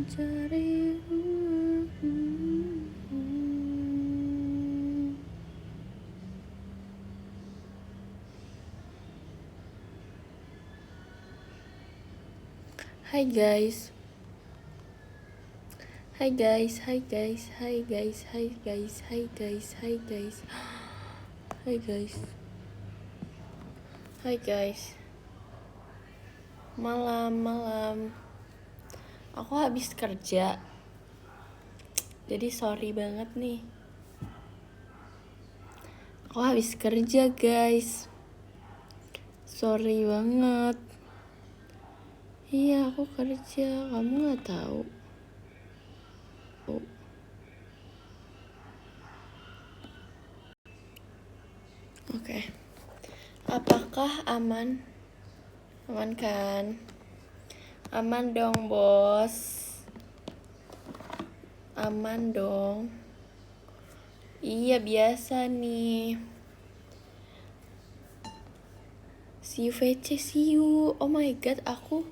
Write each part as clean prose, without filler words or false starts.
mencari. Hai guys. Hai guys, hai guys, hai guys, hai guys, hai guys, hai guys. Hai guys. Hai guys. Malam. Aku habis kerja. Jadi sorry banget nih. Aku habis kerja, guys. Sorry banget. Iya, aku kerja. Kamu nggak tahu. Oke. Apakah aman? Aman kan? Aman dong, bos. Aman dong. Iya, biasa nih. See you VC, see you. Oh my god, aku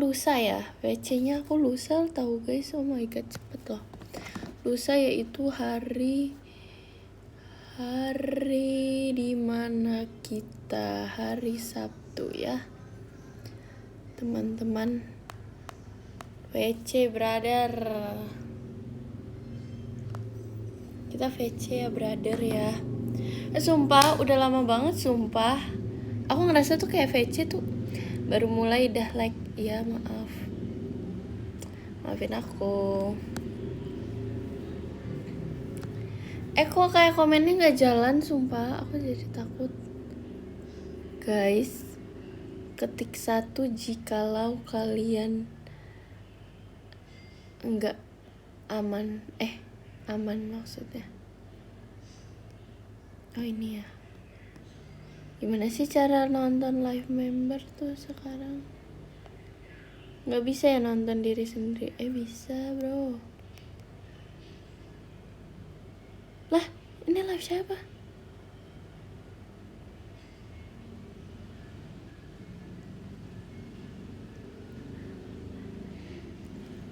lusa ya. VC-nya aku lusa tahu guys. Oh my god, cepet loh. Lusa yaitu hari dimana kita hari Sabtu ya. Teman-teman. VC brother. Kita VC ya brother ya. Sumpah udah lama banget sumpah. Aku ngerasa tuh kayak VC tuh baru mulai dah like. Ya maaf. Maafin aku. Kok kayak komennya gak jalan sumpah. Aku jadi takut. Guys, ketik 1 jikalau kalian enggak aman. Aman maksudnya. Oh ini ya. Gimana sih cara nonton live member tuh sekarang? Gak bisa ya nonton diri sendiri. Bisa bro. Lah, ini live siapa?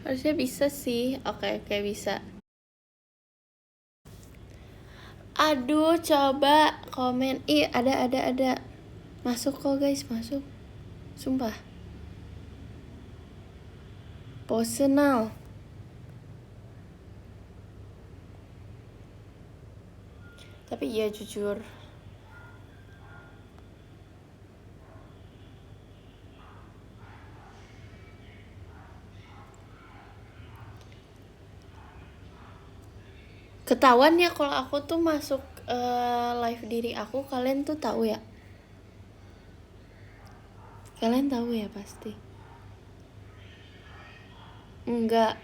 Harusnya bisa sih. Oke, bisa. Aduh, coba komen. Ada. Masuk kok guys, masuk. Sumpah. Personal. Tapi iya jujur. Ketahuan ya kalau aku tuh masuk live diri aku, kalian tuh tahu ya? Kalian tahu ya pasti. Enggak.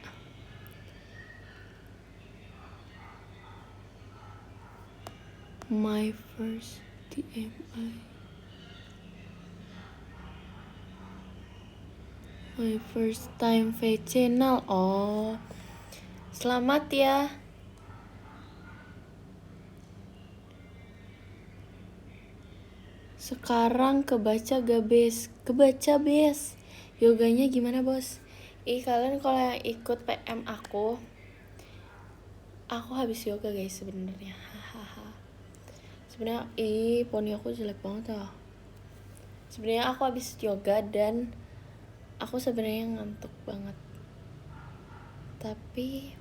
My first TMI. My first time V channel. Oh. Selamat ya. Sekarang kebaca bes. Yoganya gimana, Bos? Kalian kalau yang ikut PM aku habis yoga, guys sebenarnya. Sebenarnya poni aku jelek banget ya. Sebenarnya aku habis yoga dan aku sebenarnya ngantuk banget. Tapi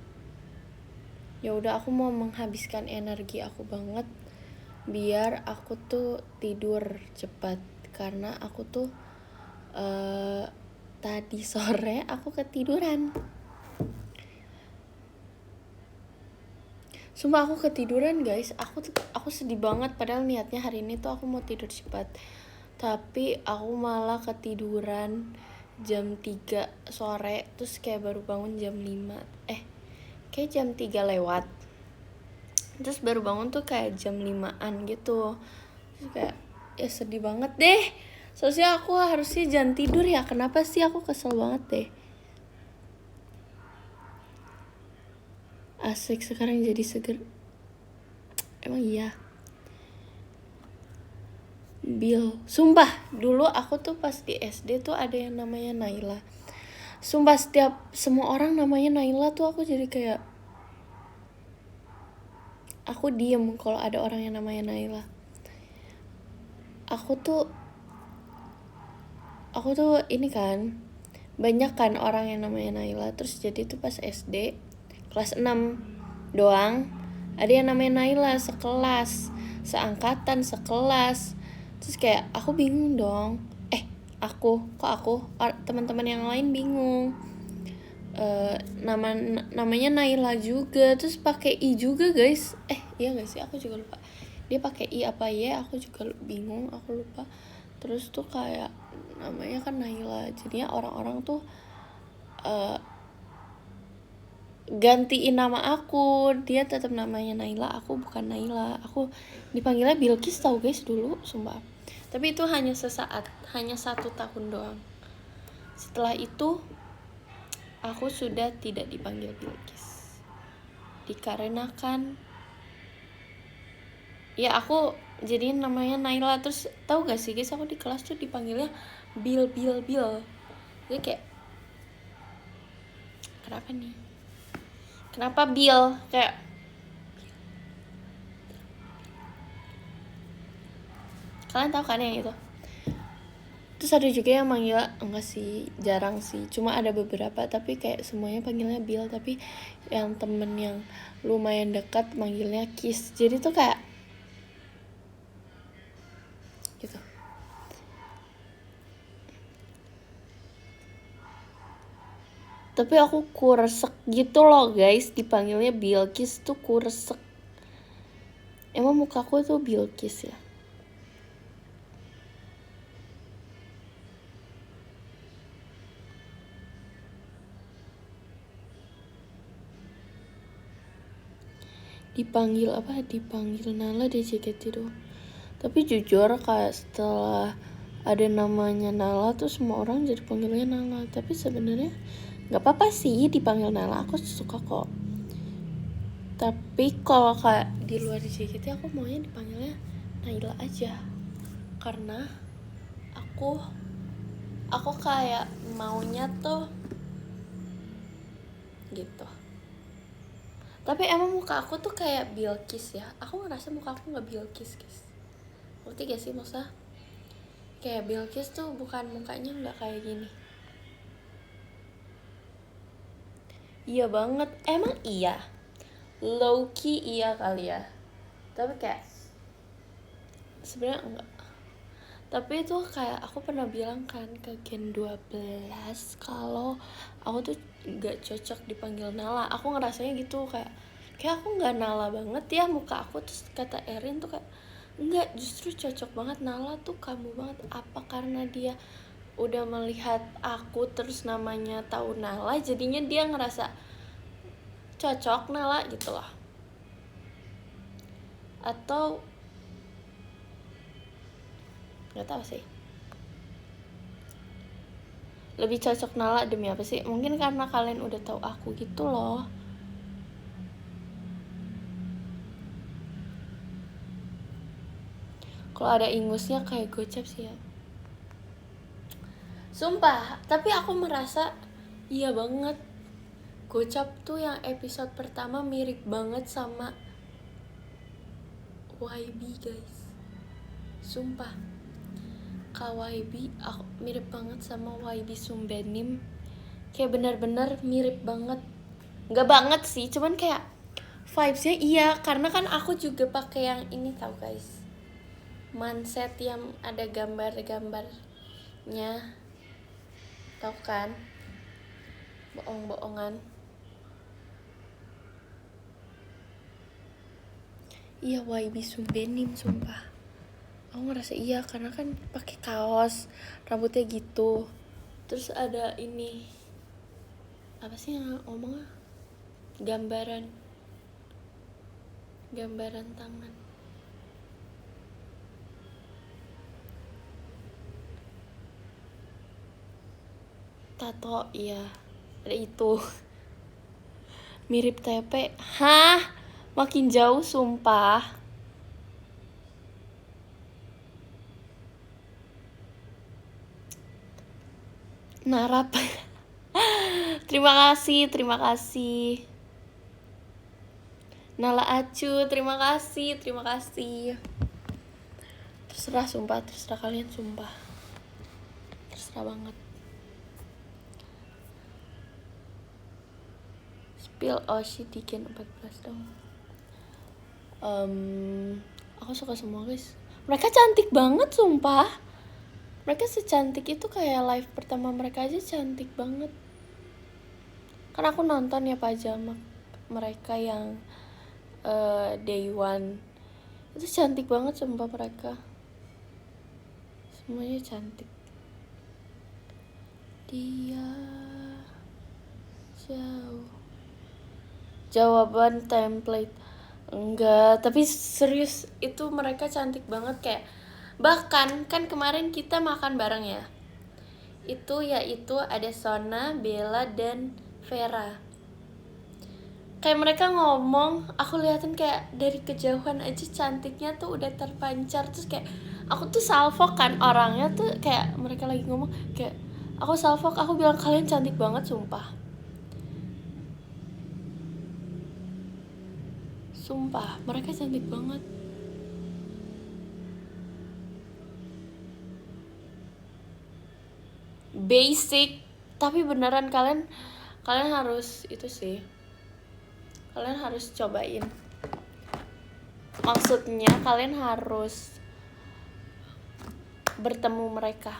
ya udah, aku mau menghabiskan energi aku banget biar aku tuh tidur cepat, karena aku tuh tadi sore aku ketiduran. Sumpah aku ketiduran guys. Aku sedih banget, padahal niatnya hari ini tuh aku mau tidur cepat. Tapi aku malah ketiduran jam 3 sore, terus kayak baru bangun jam 5. Kayak jam 3 lewat. Terus baru bangun tuh kayak jam 5-an gitu. Terus kayak ya sedih banget deh. Soalnya aku harusnya jangan tidur ya. Kenapa sih, aku kesel banget deh. Asik sekarang jadi seger. Emang iya. Bill. Sumpah, dulu aku tuh pas di SD tuh ada yang namanya Naila. Sumpah semua orang namanya Naila tuh aku jadi kayak aku diem kalau ada orang yang namanya Naila. Aku tuh ini kan banyak kan orang yang namanya Naila, terus jadi tuh pas SD kelas 6 doang ada yang namanya Naila sekelas, seangkatan, sekelas. Terus kayak aku bingung dong, teman-teman yang lain bingung. Namanya Naila juga, terus pakai i juga guys. Iya gak sih, aku juga lupa dia pakai i apa ya, aku juga bingung, aku lupa. Terus tuh kayak namanya kan Naila, jadinya orang-orang tuh gantiin nama aku, dia tetap namanya Naila, aku bukan Naila, aku dipanggilnya Bilkis tau guys dulu, sumpah. Tapi itu hanya sesaat, hanya 1 tahun doang. Setelah itu aku sudah tidak dipanggil Bilkis, dikarenakan ya aku jadi namanya Naila. Terus tahu gak sih guys, aku di kelas tuh dipanggilnya Bill. Jadi kayak kenapa Bill, kayak kalian tahu kan yang itu. Terus ada juga yang manggil, enggak sih, jarang sih, cuma ada beberapa, tapi kayak semuanya panggilnya Bill. Tapi yang temen yang lumayan dekat manggilnya Kiss, jadi tuh kayak gitu. Tapi aku kuresek gitu loh guys, dipanggilnya Bilkis tuh kuresek. Emang mukaku tuh Bilkis ya? Dipanggil Nala di JKT tuh. Tapi jujur kayak setelah ada namanya Nala tuh semua orang jadi panggilnya Nala. Tapi sebenarnya nggak apa-apa sih dipanggil Nala, aku suka kok. Tapi kalau kayak di luar JKT aku maunya dipanggilnya Naila aja, karena aku kayak maunya tuh gitu. Tapi emang muka aku tuh kayak Bilkis ya, aku ngerasa muka aku nggak Bilkis guys, ngerti gak sih maksudnya? Kayak Bilkis tuh bukan mukanya nggak kayak gini. Iya banget, emang iya, low key iya kali ya, tapi kayak sebenarnya enggak. Tapi itu kayak aku pernah bilang kan ke Gen 12 kalau aku tuh gak cocok dipanggil Nala. Aku ngerasanya gitu, kayak aku gak Nala banget ya muka aku. Terus kata Erin tuh kayak enggak, justru cocok banget, Nala tuh kamu banget. Apa karena dia udah melihat aku terus namanya tahu Nala, jadinya dia ngerasa cocok Nala gitu loh. Atau nggak tahu sih, lebih cocok Nala demi apa sih? Mungkin karena kalian udah tahu aku gitu loh. Kalau ada ingusnya kayak gocap sih ya, sumpah. Tapi aku merasa iya banget, gocap tuh yang episode pertama mirip banget sama YB guys, sumpah. Kak YB, aku mirip banget sama YB Sumbenim, kayak benar-benar mirip banget. Nggak banget sih, cuman kayak vibesnya iya, karena kan aku juga pakai yang ini tau guys, manset yang ada gambar-gambarnya, tau kan, bohong-bohongan. Iya YB Sumbenim, sumpah. Aku ngerasa iya karena kan pakai kaos, rambutnya gitu, terus ada ini apa sih yang ngomongnya, gambaran tangan, tato, iya ada itu. Mirip TP, hah, makin jauh sumpah. Narap. Terima kasih. Nala Acu, terima kasih. Terserah kalian, sumpah. Terserah banget. Spill Dikin 14 dong. Aku suka semua guys. Mereka cantik banget sumpah. Mereka secantik itu, kayak live pertama mereka aja cantik banget. Kan aku nonton ya pajama mereka yang day one. Itu cantik banget sumpah mereka. Semuanya cantik. Dia jauh. Jawaban template. Enggak, tapi serius itu mereka cantik banget kayak. Bahkan kan kemarin kita makan bareng ya. Yaitu ada Sona, Bella, dan Vera. Kayak mereka ngomong, aku liatin kayak dari kejauhan aja cantiknya tuh udah terpancar. Terus kayak aku tuh salfok kan orangnya tuh, kayak mereka lagi ngomong kayak aku salfok, aku bilang kalian cantik banget sumpah. Sumpah, mereka cantik banget. Basic, tapi beneran kalian harus itu sih. Kalian harus cobain. Maksudnya kalian harus bertemu mereka.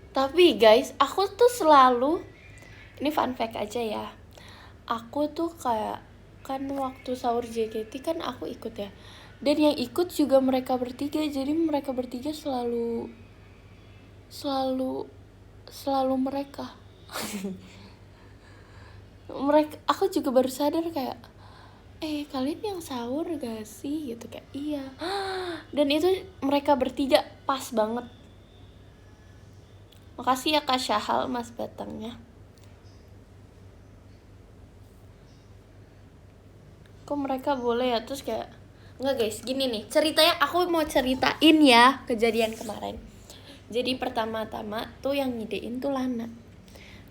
Tapi guys, aku tuh selalu, ini fun fact aja ya, aku tuh kayak kan waktu sahur JKT kan aku ikut ya, dan yang ikut juga mereka bertiga. Jadi mereka bertiga selalu mereka. Aku juga baru sadar kayak, kalian yang sahur gak sih gitu, kayak iya. Dan itu mereka bertiga pas banget. Makasih ya Kak Syahal mas batangnya. Kok mereka boleh ya? Terus kayak enggak guys, gini nih ceritanya, aku mau ceritain ya kejadian kemarin. Jadi pertama-tama tuh yang ngidein tuh Lana.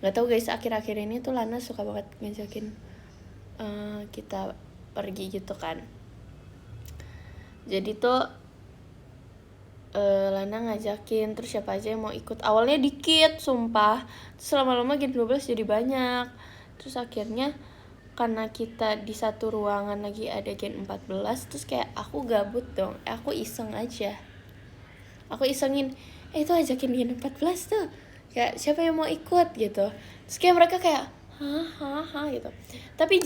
Gak tau guys, akhir-akhir ini tuh Lana suka banget ngajakin kita pergi gitu kan. Jadi tuh Lana ngajakin, terus siapa aja yang mau ikut. Awalnya dikit sumpah, terus lama-lama Gen 12 jadi banyak. Terus akhirnya karena kita di satu ruangan lagi ada Gen 14, terus kayak aku gabut dong, aku iseng aja. Aku isengin, itu ajakin Gen 14 tuh, kayak siapa yang mau ikut gitu. Terus kayak mereka kayak hah gitu. Tapi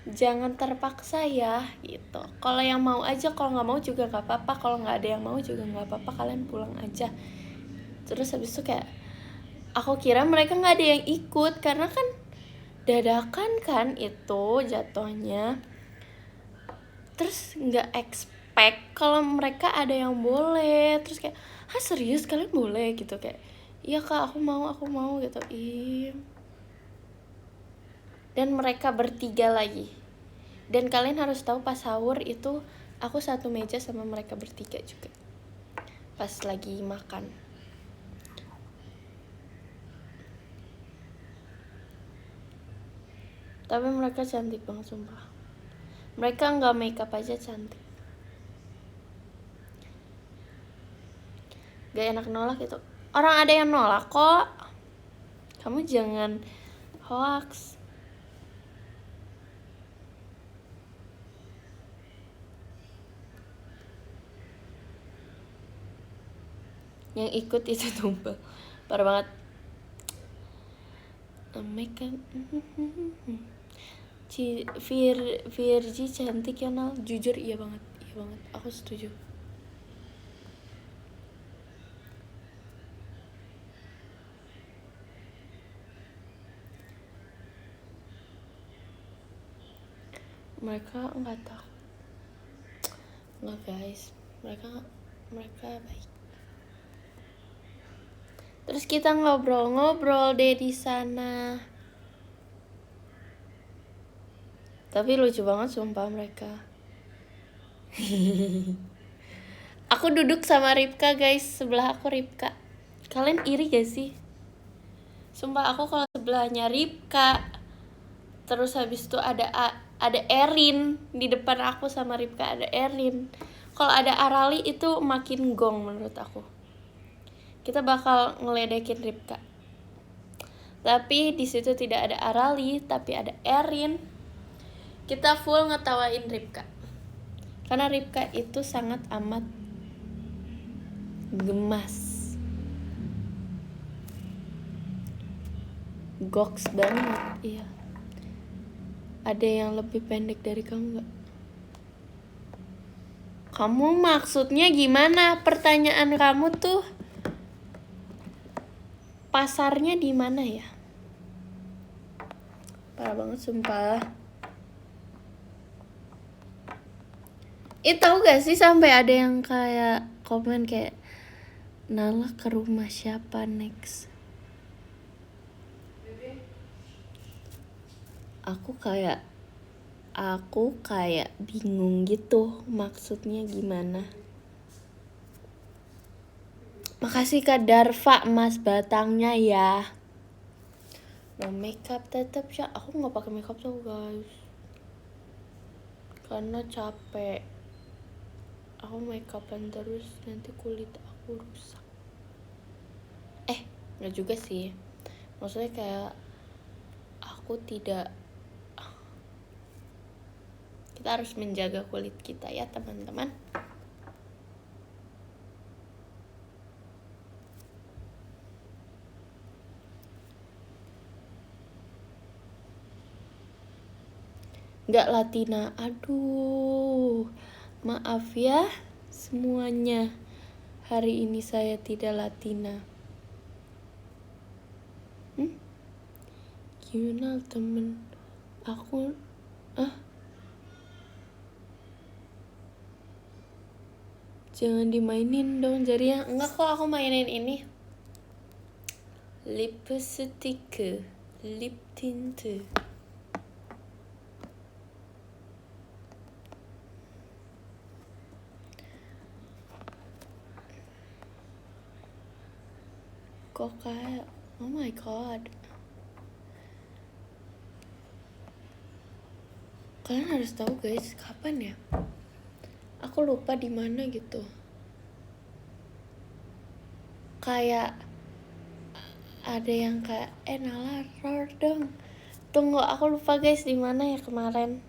jangan terpaksa ya gitu. Kalau yang mau aja, kalau nggak mau juga nggak apa-apa. Kalau nggak ada yang mau juga nggak apa-apa, kalian pulang aja. Terus habis itu kayak aku kira mereka nggak ada yang ikut, karena kan dadakan kan itu jatuhnya. Terus nggak expect kalau mereka ada yang boleh. Terus kayak, serius kalian boleh gitu, kayak iya kak aku mau gitu. Dan mereka bertiga lagi. Dan kalian harus tahu pas sahur itu aku satu meja sama mereka bertiga juga pas lagi makan. Tapi mereka cantik banget sumpah. Mereka nggak makeup aja cantik. Gak enak nolak itu. Orang ada yang nolak kok. Kamu jangan hoax. Yang ikut itu tumpah. Parah banget. Makeup. Virgi cantik ya Nal. Jujur iya banget. Aku setuju. Mereka nggak tahu. Nggak guys, mereka mereka baik. Terus kita ngobrol-ngobrol deh di sana. Tapi lucu banget sumpah mereka. Aku duduk sama Ripka guys, sebelah aku Ripka. Kalian iri gak sih? Sumpah aku kalau sebelahnya Ripka, terus habis itu ada Erin di depan aku sama Ripka ada Erin. Kalau ada Arali itu makin gong menurut aku. Kita bakal ngeledekin Ripka. Tapi di situ tidak ada Arali, tapi ada Erin. Kita full ngetawain Ripka. Karena Ripka itu sangat amat gemas. Goks banget, iya. Ada yang lebih pendek dari kamu gak? Kamu maksudnya gimana? Pertanyaan kamu tuh pasarnya di mana ya? Parah banget sumpah. Tahu gak sih sampai ada yang kayak komen kayak Nala ke rumah siapa next? Aku kayak bingung gitu maksudnya gimana. Makasih Kak Darva Mas batangnya ya. No makeup tetap ya. Aku nggak pakai makeup tuh guys. Karena capek. Aku makeupan terus nanti kulit aku rusak. Nggak juga sih. Maksudnya kayak aku tidak. Kita harus menjaga kulit kita ya teman-teman. Nggak Latina, aduh, maaf ya semuanya. Hari ini saya tidak Latina. Gimana temen aku? Jangan dimainin dong jadinya. Enggak kok, aku mainin ini. Lipstick, lip tint. Kok kayak, oh my god. Kalian harus tahu guys, kapan ya? Aku lupa di mana gitu. Kayak ada yang kayak Nala roar dong. Tunggu, aku lupa guys di mana ya kemarin.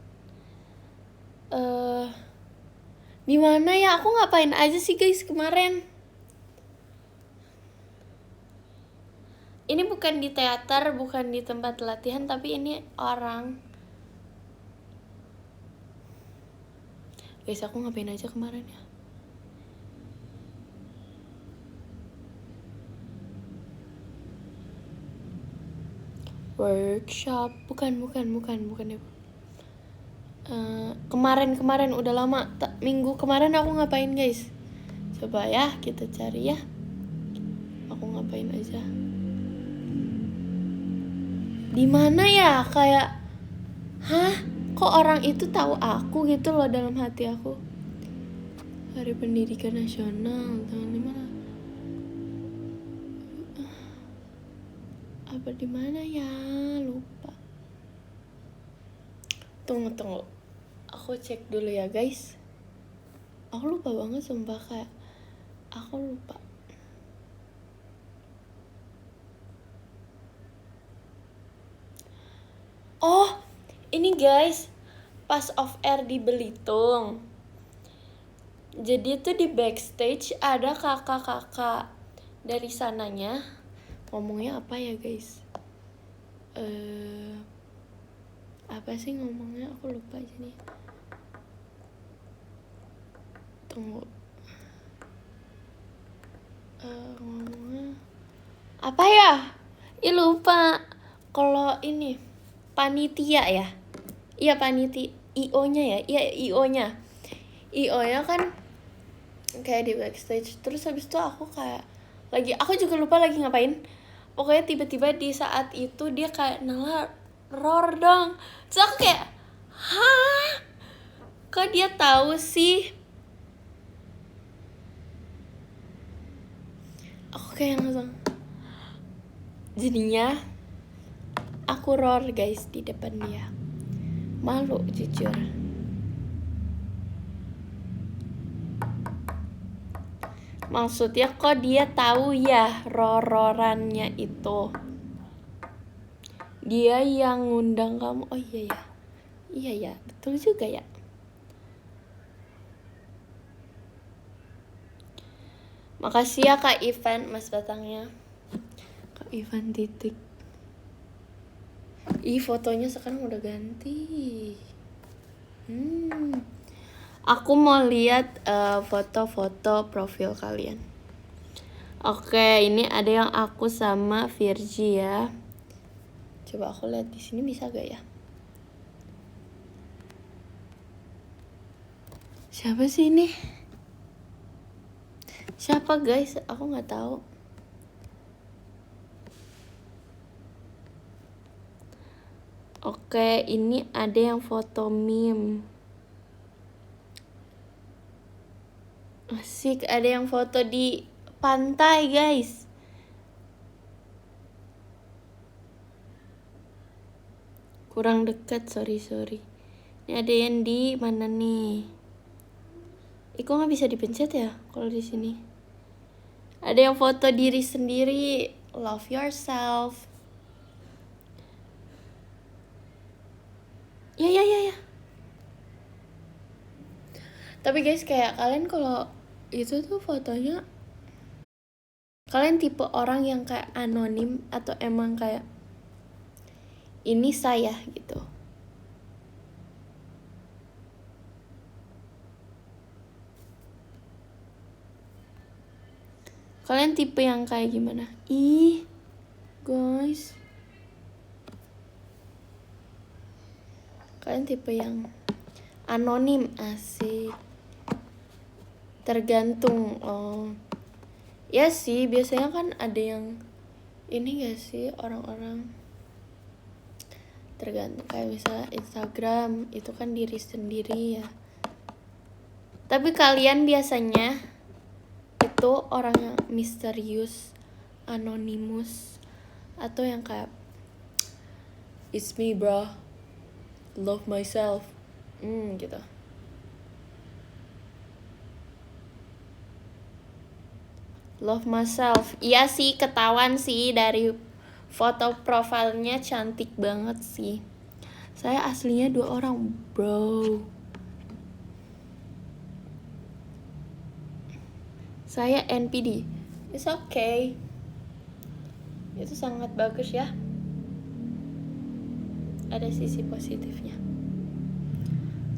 Di mana ya? Aku ngapain aja sih guys kemarin? Ini bukan di teater, bukan di tempat latihan, tapi ini orang. Guys, aku ngapain aja kemarin ya? Workshop, bukan ya. Kemarin udah lama. Minggu kemarin aku ngapain guys? Coba ya kita cari ya. Aku ngapain aja? Di mana ya? Kayak, kok orang itu tahu aku gitu loh dalam hati aku. Hari Pendidikan Nasional tanggal 5. Apa di mana ya? Lupa. Tunggu. Aku cek dulu ya guys. Aku lupa banget sumpah kayak. Aku lupa. Oh, ini guys. Pas off air di Belitung. Jadi tuh di backstage ada kakak-kakak dari sananya. Ngomongnya apa ya guys? Apa sih ngomongnya? Aku lupa aja nih. Tunggu. Ngomongnya apa ya? Lupa. Kalau ini panitia ya? Iya panitia. IO-nya ya? Iya IO-nya. IO-nya kan kayak di backstage. Terus habis itu aku kayak aku juga lupa lagi ngapain, pokoknya tiba-tiba di saat itu dia kayak Nala roar dong. Terus aku kayak, hah, kok dia tahu sih? Aku kayak langsung, jadinya aku roar guys di depan dia. Malu jujur. Maksudnya kok dia tahu ya rorannya itu? Dia yang ngundang kamu. Oh iya ya. Iya ya, betul juga ya. Makasih ya Kak Ivan Mas Batangnya. Kak Ivan titik. Ih, fotonya sekarang udah ganti. Aku mau lihat foto-foto profil kalian. Oke, ini ada yang aku sama Virgi ya. Coba aku lihat di sini bisa gak ya? Siapa sih ini? Siapa guys? Aku nggak tahu. Oke, ini ada yang foto meme. Asik, ada yang foto di pantai guys. Kurang dekat, sorry. Ini ada yang di mana nih? Kok nggak bisa dipencet ya kalau di sini? Ada yang foto diri sendiri, love yourself. Ya. Tapi guys, kayak kalian kalau itu tuh fotonya, kalian tipe orang yang kayak anonim atau emang kayak ini saya gitu? Kalian tipe yang kayak gimana? Ih, guys. Kalian tipe yang anonim, asik. Tergantung. Oh. Ya sih, biasanya kan ada yang ini gak sih orang-orang, tergantung kayak misalnya Instagram itu kan diri sendiri ya. Tapi kalian biasanya itu orang yang misterius, anonymous, atau yang kayak it's me bro, love myself, gitu. Love myself. Iya sih, ketahuan sih dari foto profilnya, cantik banget sih. Saya aslinya 2 orang, bro. Saya NPD. It's okay. Itu sangat bagus ya. Ada sisi positifnya.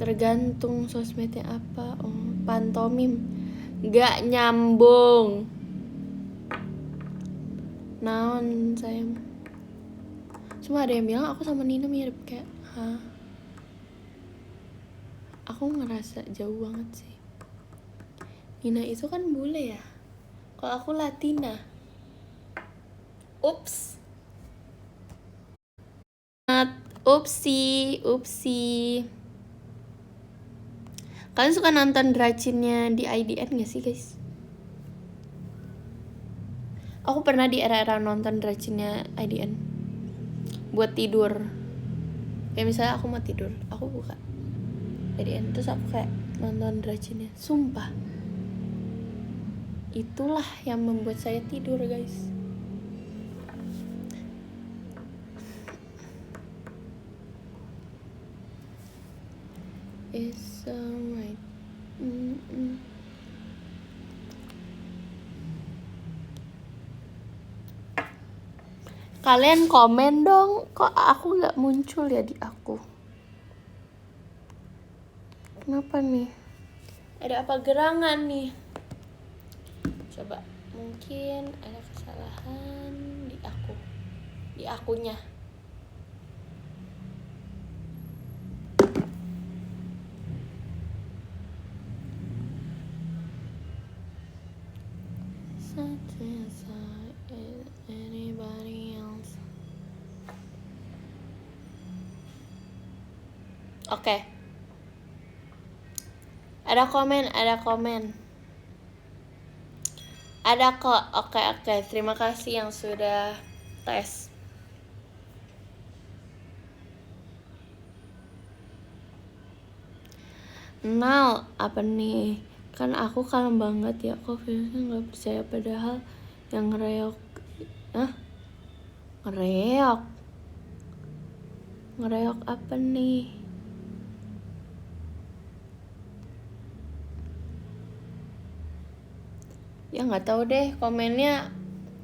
Tergantung sosmednya apa. Oh, pantomim. Gak nyambung. Naon saya. Cuma ada yang bilang aku sama Nina mirip, kayak, hah? Aku ngerasa jauh banget sih. Nina itu kan bule ya. Kalau aku Latina. Ups. Upsi. Kalian suka nonton dracinnya di IDN gak sih guys? Aku pernah di era-era nonton dracinnya IDN buat tidur. Kayak misalnya aku mau tidur, aku buka IDN terus aku kayak nonton dracinnya. Sumpah, itulah yang membuat saya tidur guys. It's alright. Kalian komen dong, kok aku nggak muncul ya di aku? Kenapa nih? Ada apa gerangan nih? Coba, mungkin ada kesalahan di aku, di akunya. Oke. Ada komen. Ada kok. Oke. Terima kasih yang sudah tes. Nal, apa nih? Kan aku kalem banget ya, kok virusnya nggak percaya, padahal yang ngereok. Ngereok apa nih? Ya nggak tahu deh, komennya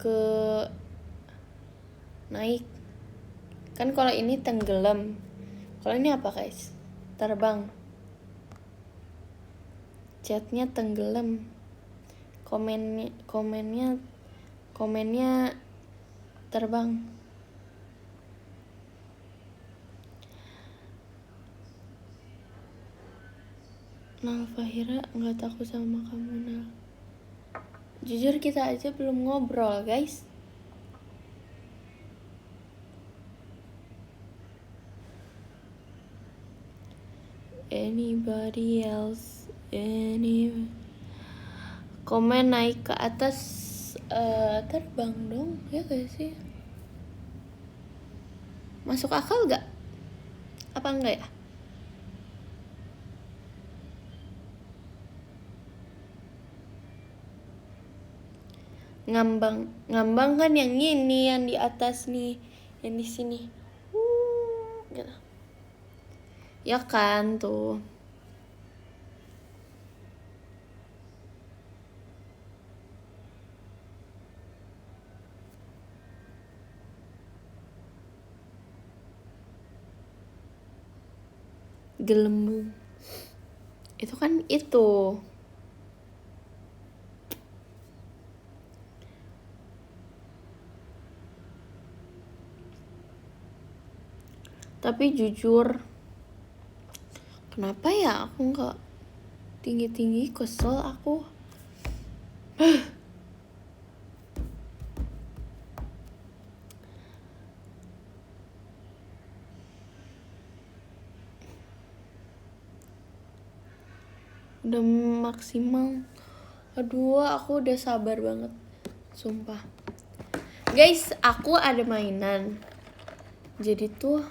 ke naik. Kan kalau ini tenggelam, kalau ini apa guys? Terbang. Chatnya tenggelam. Komennya terbang. Nal, Fahira nggak takut sama kamu, Nal. Jujur kita aja belum ngobrol guys. Anybody else? Komen naik ke atas, terbang dong, ya gak sih? Masuk akal gak? Apa enggak ya? Ngambang kan yang ini, yang di atas nih, yang di sini. Gitu. Ya kan tuh. Gelembung. Itu kan itu. Tapi jujur, kenapa ya aku nggak tinggi-tinggi, kesel aku. Udah maksimal. Aduh, aku udah sabar banget, sumpah. Guys, aku ada mainan. Jadi tuh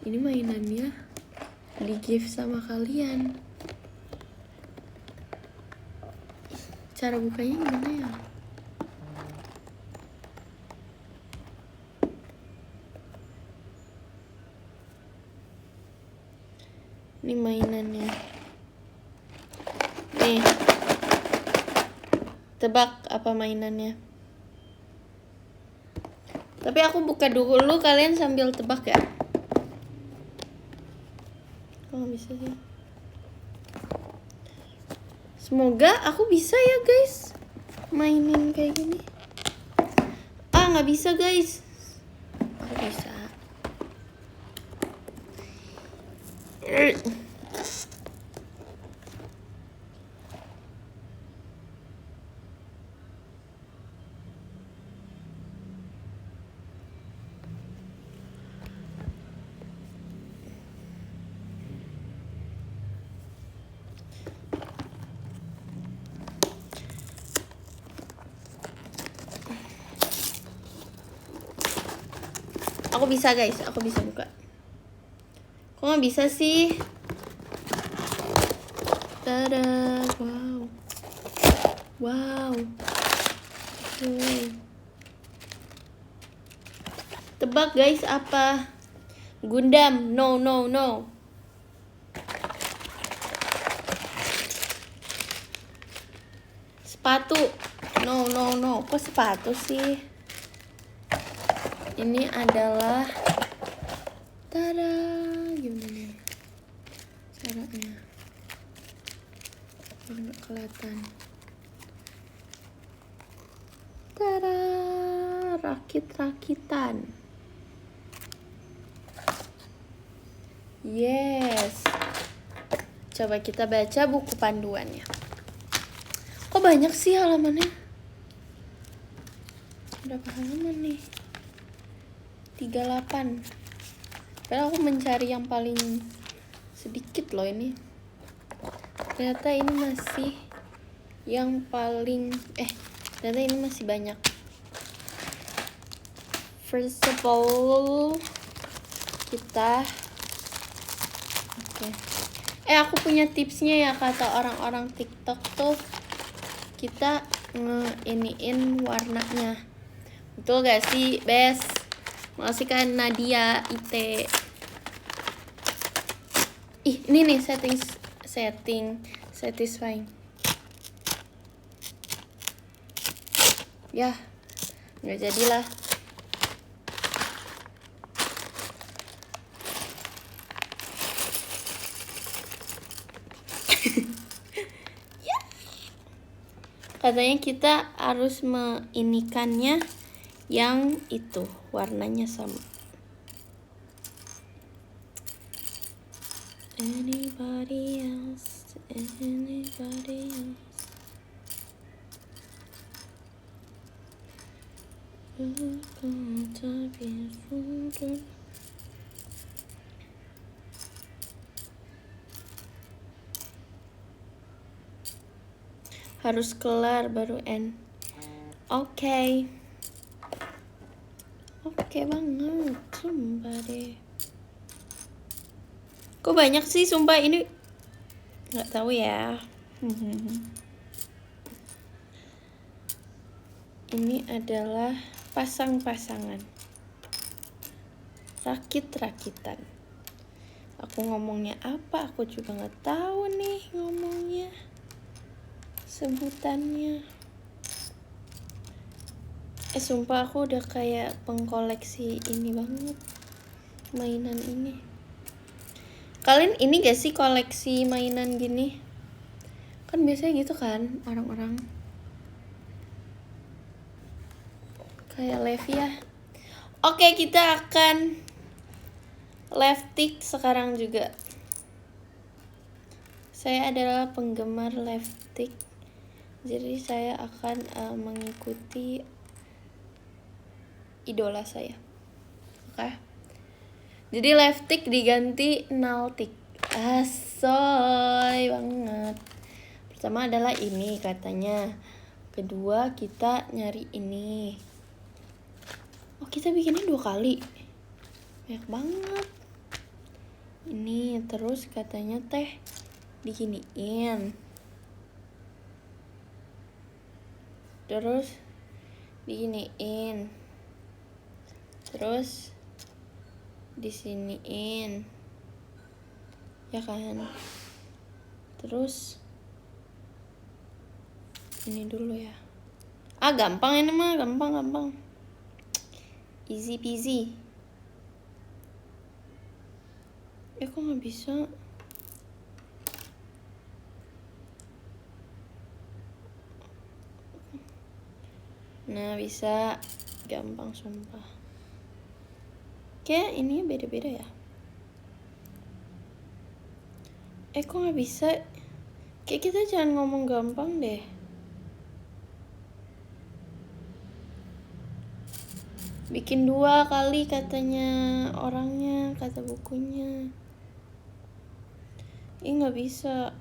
ini mainannya di gift sama kalian. Cara bukanya gimana ya? Ini mainannya. Nih. Tebak apa mainannya? Tapi aku buka dulu, kalian sambil tebak ya. Kok gak bisa sih? Semoga aku bisa ya guys mainin kayak gini. Gak bisa guys. Aku bisa. Aku bisa guys, aku bisa buka. Kok gak bisa sih? Tada, wow. Tebak guys, apa? Gundam, no. Sepatu, no. Kok sepatu sih? Ini adalah, tada, gimana caranya? Nggak kelihatan. Tada, rakit-rakitan. Yes. Coba kita baca buku panduannya. Kok banyak sih halamannya? Berapa halaman nih? 38. Padahal aku mencari yang paling sedikit loh ini. Ternyata ini masih yang paling ternyata ini masih banyak. First of all, kita aku punya tipsnya ya, kata orang-orang TikTok tuh kita ngeiniin warnanya. Betul gak sih, Bes? Makasih kan Nadia IT. Ini nih setting satisfying. Ya, nggak jadilah. Katanya kita harus meinikannya yang itu warnanya sama. Anybody else? Harus kelar baru end. Oke banget, sumpah deh. Kok banyak sih, sumpah ini nggak tahu ya. Ini adalah pasang-pasangan, rakit-rakitan. Aku ngomongnya apa? Aku juga nggak tahu nih ngomongnya, sebutannya. Sumpah aku udah kayak pengkoleksi ini banget, mainan ini. Kalian ini gak sih koleksi mainan gini? Kan biasanya gitu kan orang-orang. Kayak Levi ya. Oke, kita akan live tik sekarang juga. Saya adalah penggemar live tik, jadi saya akan mengikuti idola saya. Oke. Jadi live tik diganti null tik. Asoy banget. Pertama adalah ini katanya. Kedua kita nyari ini. Oh, kita bikinnya 2 kali. Banyak banget. Ini terus katanya teh diginiin. Terus diginiin. Terus disiniin. Ya kan? Terus ini dulu ya. Gampang ini mah, gampang. Easy peasy. Kok nggak bisa? Nah, bisa. Gampang sumpah. Kayak ini beda-beda ya. Kok nggak bisa? Kayak kita jangan ngomong gampang deh. Bikin 2 kali katanya orangnya, kata bukunya. Nggak bisa.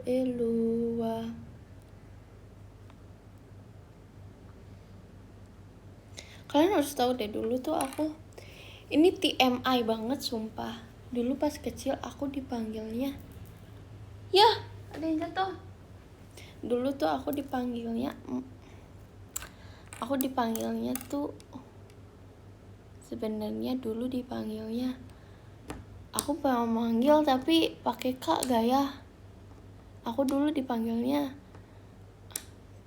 Elua. Kalian harus tahu deh, dulu tuh aku ini TMI banget sumpah. Dulu pas kecil aku dipanggilnya, ya ada yang jatuh. Dulu tuh aku dipanggilnya tuh sebenarnya dulu dipanggilnya, aku pengen manggil tapi pakai Kak gaya. Aku dulu dipanggilnya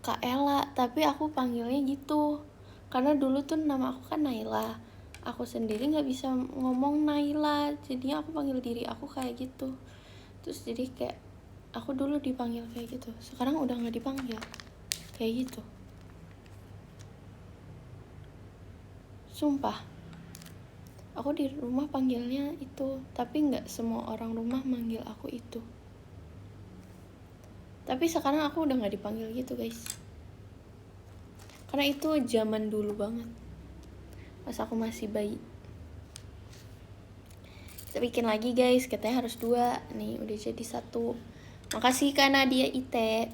Kak Ella, tapi aku panggilnya gitu karena dulu tuh nama aku kan Naila. Aku sendiri nggak bisa ngomong Naila, jadinya aku panggil diri aku kayak gitu. Terus jadi kayak aku dulu dipanggil kayak gitu, sekarang udah nggak dipanggil kayak gitu. Sumpah, aku di rumah panggilnya itu, tapi nggak semua orang rumah manggil aku itu. Tapi sekarang aku udah nggak dipanggil gitu guys. Karena itu zaman dulu banget, pas aku masih bayi. Kita bikin lagi guys, katanya harus 2. Nih udah jadi 1. Makasih Kak Nadia Ite.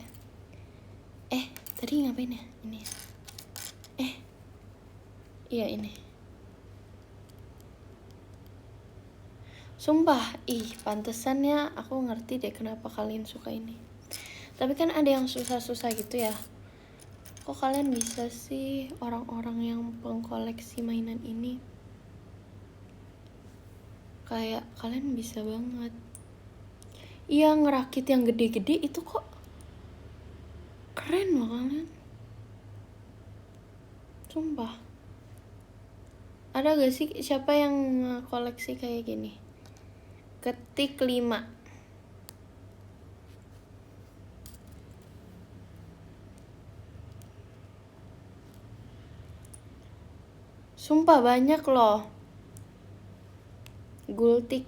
Tadi ngapain ya? Ini. Iya ini. Sumpah, pantesan ya, aku ngerti deh kenapa kalian suka ini. Tapi kan ada yang susah-susah gitu ya. Kok kalian bisa sih, orang-orang yang pengkoleksi mainan ini? Kayak kalian bisa banget. Iya, ngerakit yang gede-gede itu kok keren loh kalian. Sumpah. Ada gak sih siapa yang koleksi kayak gini? Ketik 5. Sumpah banyak loh. Gultik.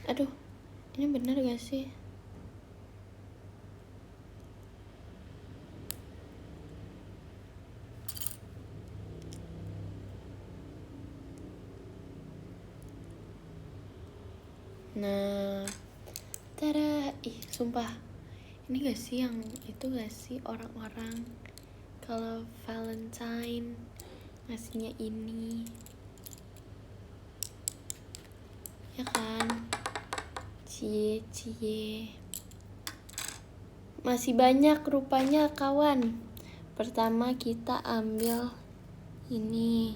Aduh, ini bener gak sih? Nah, tada, sumpah. Ini gak sih yang itu gak sih orang-orang kalau Valentine ngasihnya ini? Ya kan? Cie. Masih banyak rupanya kawan. Pertama kita ambil ini.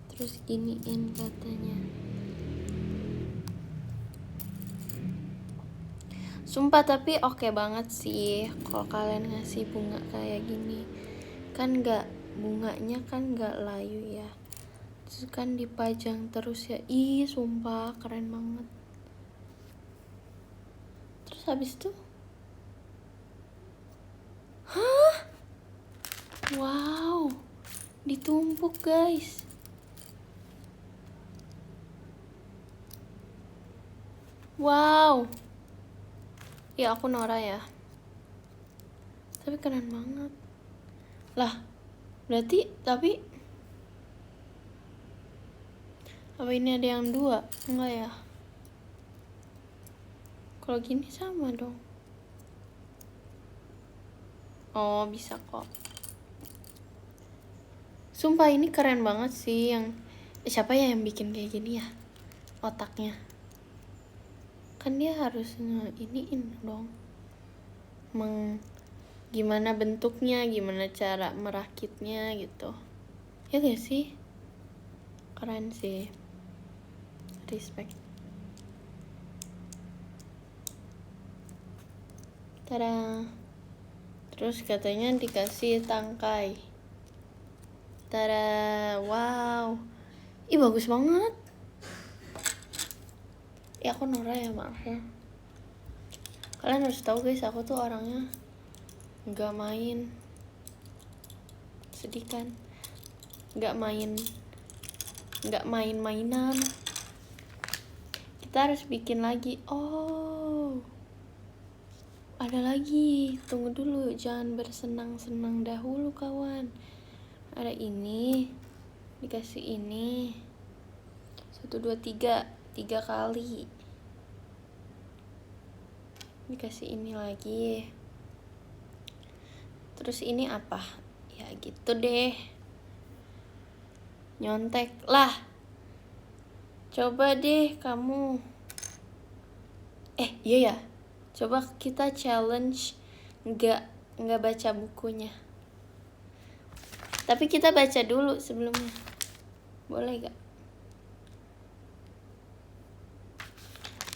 Terus iniin katanya. Sumpah tapi oke banget sih kalau kalian ngasih bunga kayak gini. Kan bunganya kan gak layu ya. Terus kan dipajang terus ya. Sumpah keren banget. Terus habis itu wow, ditumpuk guys. Wow. Ya aku Nora ya. Tapi keren banget. Lah, berarti tapi apa ini ada yang 2? Enggak ya? Kalau gini sama dong. Oh, bisa kok. Sumpah ini keren banget sih yang siapa ya yang bikin kayak gini ya? Otaknya. Kan dia harus iniin dong. Gimana bentuknya, gimana cara merakitnya gitu. Ya gak sih? Keren sih. Respect. Tada. Terus katanya dikasih tangkai. Tada. Wow. Bagus banget. Ya aku Nora ya, maaf ya. Kalian harus tahu guys, aku tuh orangnya nggak main. Sedih kan? Nggak main-mainan. Kita harus bikin lagi. Oh, ada lagi. Tunggu dulu, jangan bersenang-senang dahulu kawan. Ada ini, dikasih ini. 1, 2, 3 kali. Dikasih ini lagi. Terus ini apa? Ya gitu deh. Nyontek lah. Coba deh kamu. Iya ya. Coba kita challenge nggak baca bukunya. Tapi kita baca dulu sebelumnya. Boleh gak?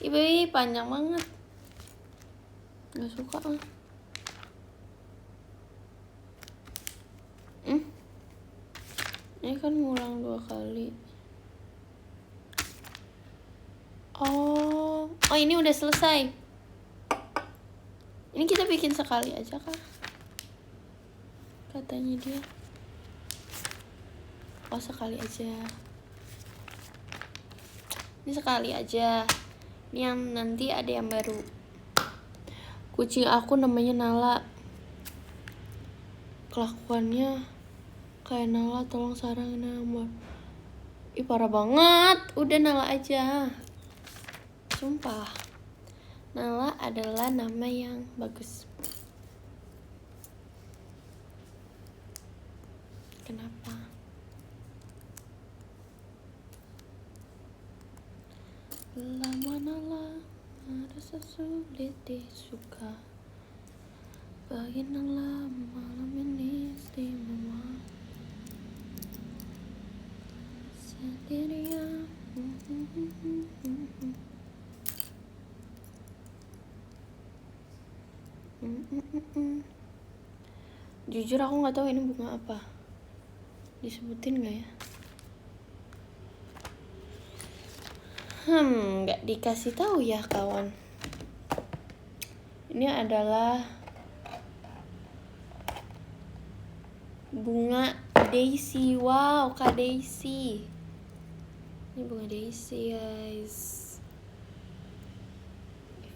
Ibu panjang banget. Gak suka ah. Ini kan ngulang 2 kali. Oh ini udah selesai. Ini kita bikin sekali aja kah? Katanya dia. Sekali aja. Ini sekali aja. Ini yang nanti ada yang baru. Kucing aku namanya Nala. kelakuannya kayak Nala. Tolong sarang nomor. Ih parah banget. Udah Nala aja. Sumpah, Nala adalah nama yang bagus. Kenapa? Lama Nala merasa sulit disuka. Bagi Nala malam ini istimewa. Sendirian. Jujur aku nggak tahu ini bunga apa. Disebutin nggak ya? Nggak dikasih tahu ya kawan. Ini adalah bunga Daisy. Wow, Kak Daisy. Ini bunga Daisy guys.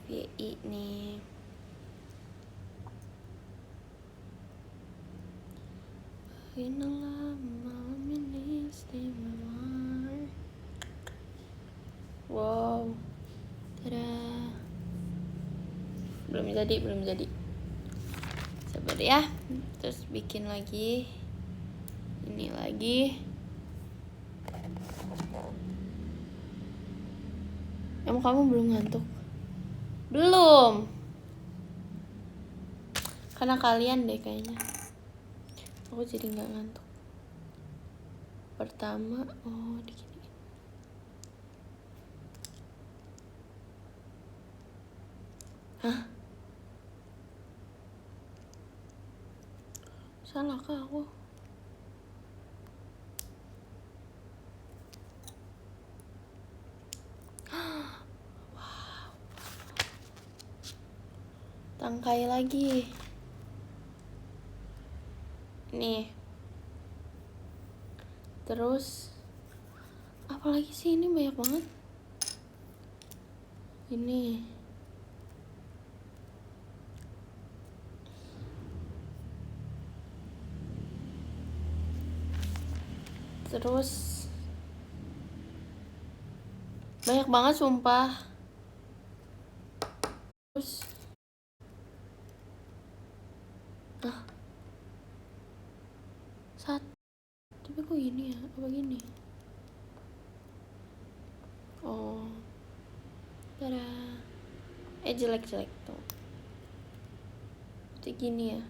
FYI nih. Inilah malam ini istimewa. Wow. Tada. Belum jadi. Sabar ya. Terus bikin lagi. Ini lagi. Emang kamu belum ngantuk? Belum. Karena kalian deh kayaknya. Aku jadi nggak ngantuk. Pertama, dikit. Hah? Salah kah aku? Wow. Tangkai lagi. Nih. Terus apalagi sih, ini banyak banget. Ini. Terus banyak banget sumpah. Terus tapi kok gini ya? Apa gini? Oh. Tada. Jelek tuh. Itu gini ya.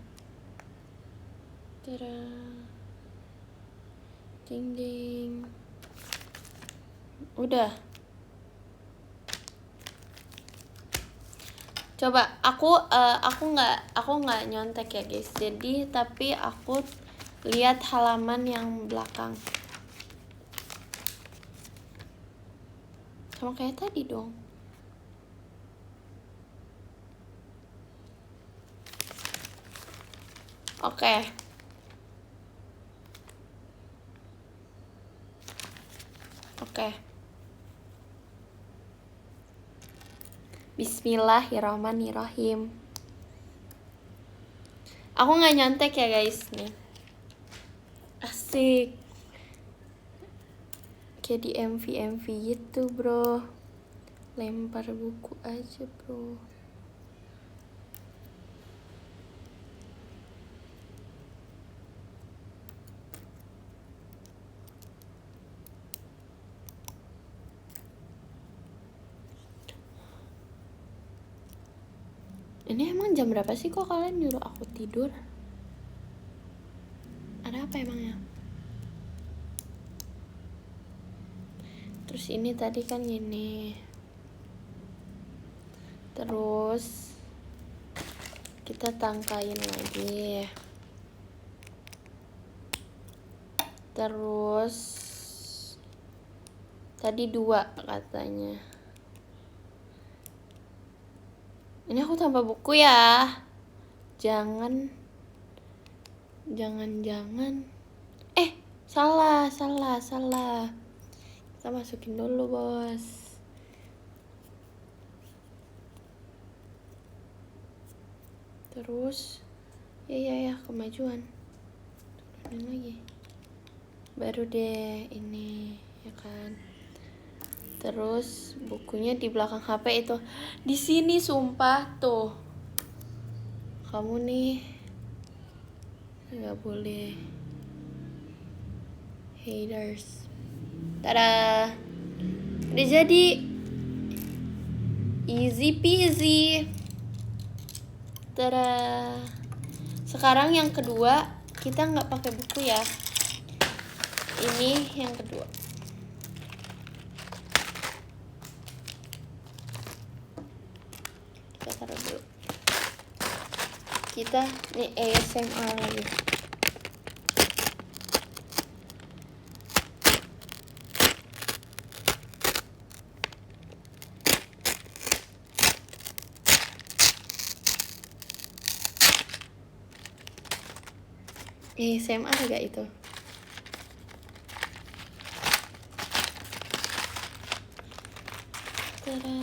Tada. Ding ding. Udah. Coba aku nggak nyontek ya guys. Jadi tapi aku lihat halaman yang belakang. Sama kayak tadi dong. Oke. Bismillahirrahmanirrahim. Aku nggak nyontek ya guys nih. Asik. Kayak di MV gitu bro. Lempar buku aja bro. Ini emang jam berapa sih kok kalian nyuruh aku tidur? Ada apa emangnya? Terus ini tadi kan gini. Terus kita tangkain lagi. Terus tadi 2 katanya. Ini aku tambah buku ya. Jangan. Salah. Kita masukin dulu, bos. Terus ya kemajuan. ini lagi. Baru deh ini, ya kan. Terus bukunya di belakang HP itu. Di sini sumpah tuh. Kamu nih nggak boleh haters. Tada. Udah jadi. Easy peasy. Tada. Sekarang yang kedua, kita nggak pakai buku ya. Ini yang kedua. Kita taruh dulu. Kita nih ASMR lagi. ASMR gak itu? Tada.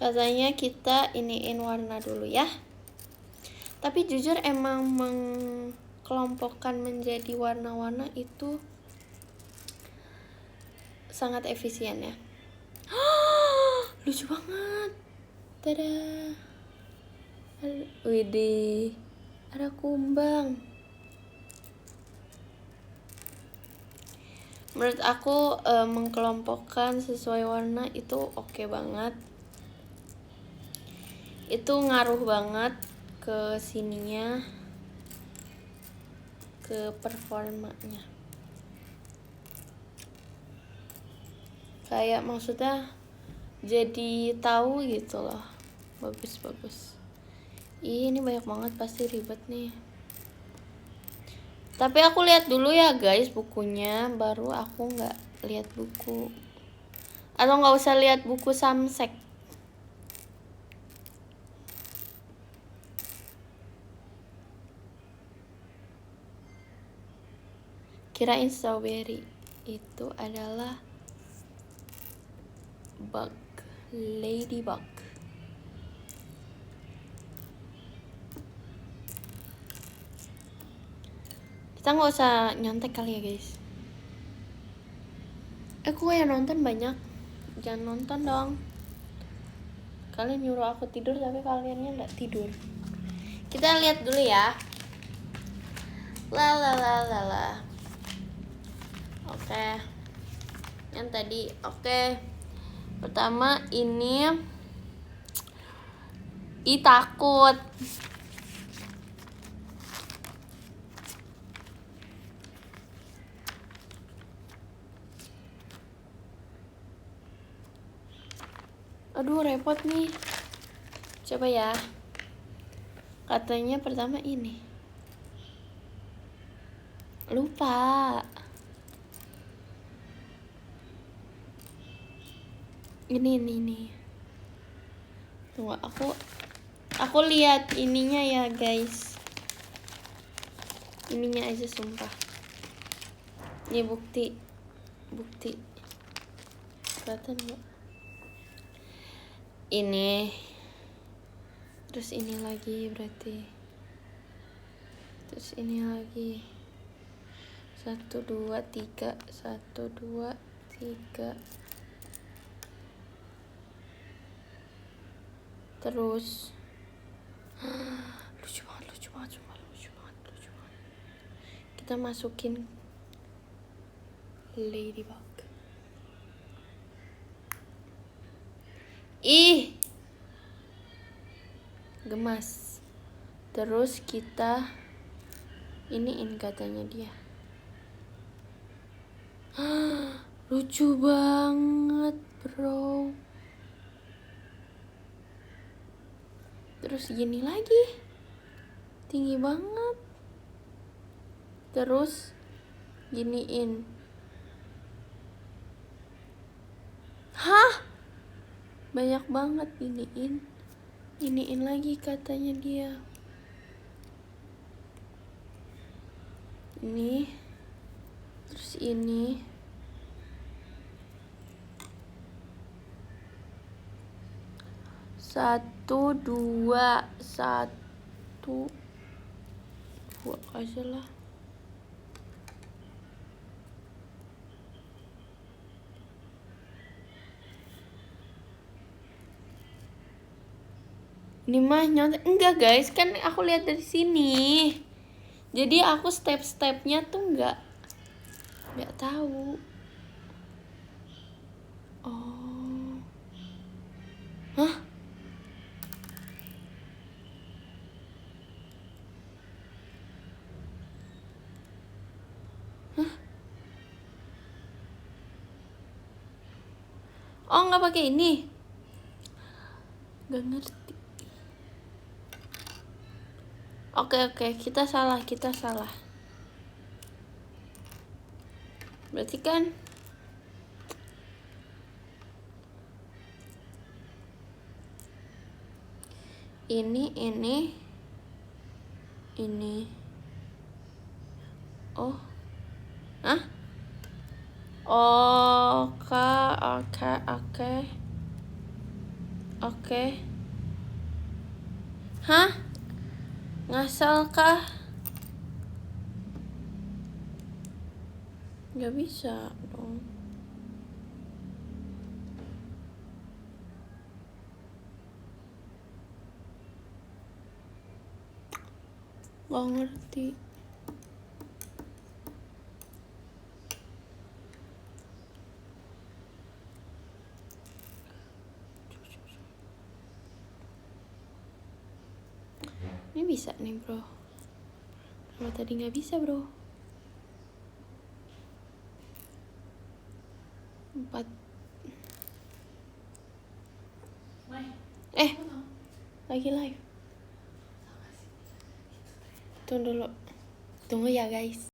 Katanya kita iniin warna dulu ya. Tapi jujur emang mengkelompokkan menjadi warna-warna itu sangat efisien ya. Lucu banget. Tada. Widih, ada kumbang. Menurut aku mengkelompokkan sesuai warna itu oke banget. Itu ngaruh banget ke sininya, ke performanya. Kayak maksudnya jadi tahu gitu loh. Bagus. Ini banyak banget, pasti ribet nih. Tapi aku lihat dulu ya guys bukunya, baru aku nggak lihat buku. Atau nggak usah lihat buku Samsek. Kirain strawberry itu adalah bug, ladybug. Kita nggak usah nyontek kali ya guys. Aku yang nonton banyak, jangan nonton dong. Kalian nyuruh aku tidur tapi kaliannya nggak tidur. Kita lihat dulu ya. La. Oke. Yang tadi oke. Pertama ini takut. Aduh repot nih. Coba ya. Katanya pertama ini. Lupa. Ini. Tunggu, aku lihat ininya ya guys. Ininya aja sumpah. Ini bukti. Kelihatan nggak? Ini. Terus ini lagi berarti. Terus ini lagi. 1, 2, 3. 1, 2, 3. Terus lucu banget. Kita masukin ladybug. Ih, gemas. Terus kita iniin katanya dia. Lucu banget bro. Terus gini lagi, tinggi banget. Terus giniin. Hah? Banyak banget iniin lagi katanya dia. Ini. Terus ini. 1, 2, 1, 2 aja lah. Ini mah nyontek. Enggak guys, kan aku lihat dari sini. Jadi aku step-stepnya tuh nggak tahu. Oh. Hah? Oh, nggak pakai ini. Nggak ngerti. Oke, kita salah. Berarti kan ini. Oh. Hah? Oke. Hah? Ngasal kah? Nggak bisa dong. Nggak ngerti. Ini bisa nih bro. Kalau tadi nggak bisa bro. 4. Lagi live. Tunggu dulu. Tunggu ya guys.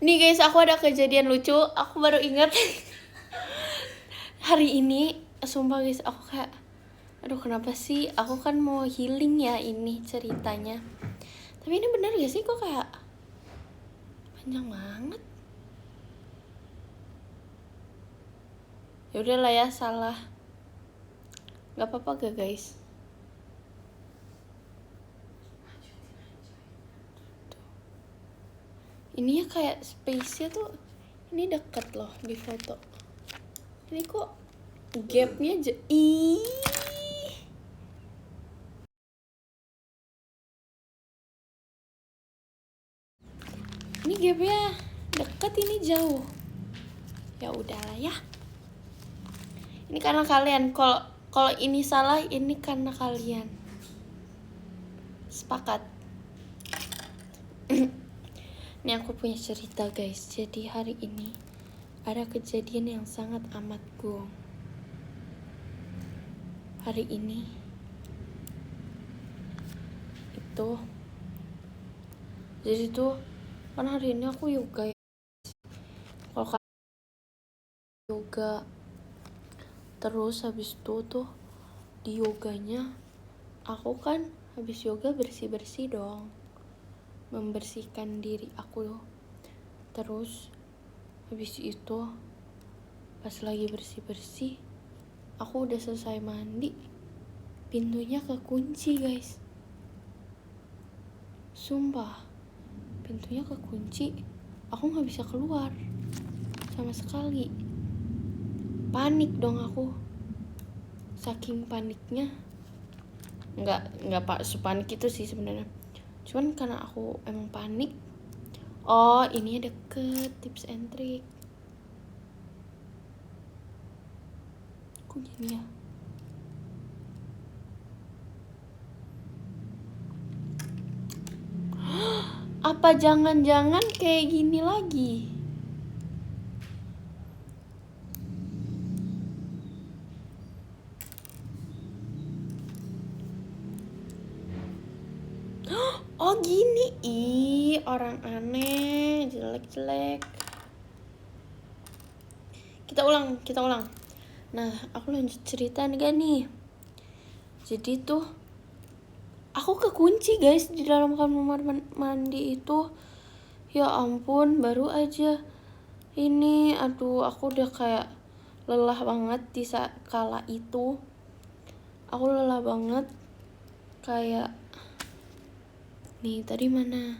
Nih guys, aku ada kejadian lucu. Aku baru ingat. Hari ini, sumpah guys, aku kayak, aduh kenapa sih? Aku kan mau healing ya ini ceritanya. Tapi ini bener gak sih? Kok kayak panjang banget? Ya udahlah ya, salah. Gak apa-apa gak guys? Ini ya kayak space-nya tuh ini deket loh di foto. Ini kok gapnya ini gapnya deket, ini jauh. Ya udahlah ya. Ini karena kalian. Kalau ini salah, ini karena kalian. Sepakat. Ini aku punya cerita guys. Jadi hari ini ada kejadian yang sangat amat gong. Hari ini itu, jadi tuh kan hari ini aku yoga ya. Kalau yoga terus habis itu tuh di yoganya aku kan habis yoga bersih dong, membersihkan diri aku. Terus habis itu pas lagi bersih aku udah selesai mandi, pintunya kekunci guys. Sumpah, pintunya kekunci, aku nggak bisa keluar sama sekali. Panik dong aku, saking paniknya. Nggak pak sepanik itu sih sebenarnya, cuman karena aku emang panik. Oh, ini deket tips and trick. Kok gini ya? Apa jangan-jangan kayak gini lagi? Oh gini, ih orang aneh, jelek-jelek. Kita ulang. Nah, aku lanjut cerita nih. Jadi tuh, aku kekunci guys di dalam kamar mandi itu. Ya ampun, baru aja ini, aduh aku udah kayak lelah banget di saat kala itu. Aku lelah banget, kayak nih tadi mana?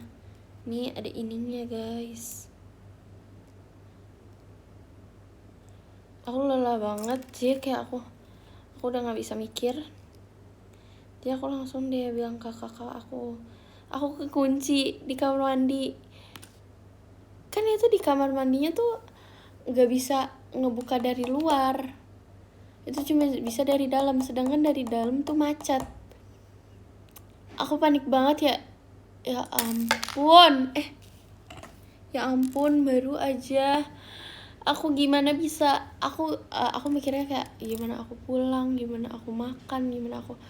Nih ada ininya guys. Aku lelah banget sih, kayak aku udah nggak bisa mikir. Jadi aku langsung dia bilang ke kakak aku kekunci di kamar mandi. Kan itu di kamar mandinya tuh nggak bisa ngebuka dari luar, itu cuma bisa dari dalam, sedangkan dari dalam tuh macet. Aku panik banget ya ampun, ya ampun, baru aja aku gimana bisa, aku mikirnya kayak gimana aku pulang, gimana aku makan, gimana aku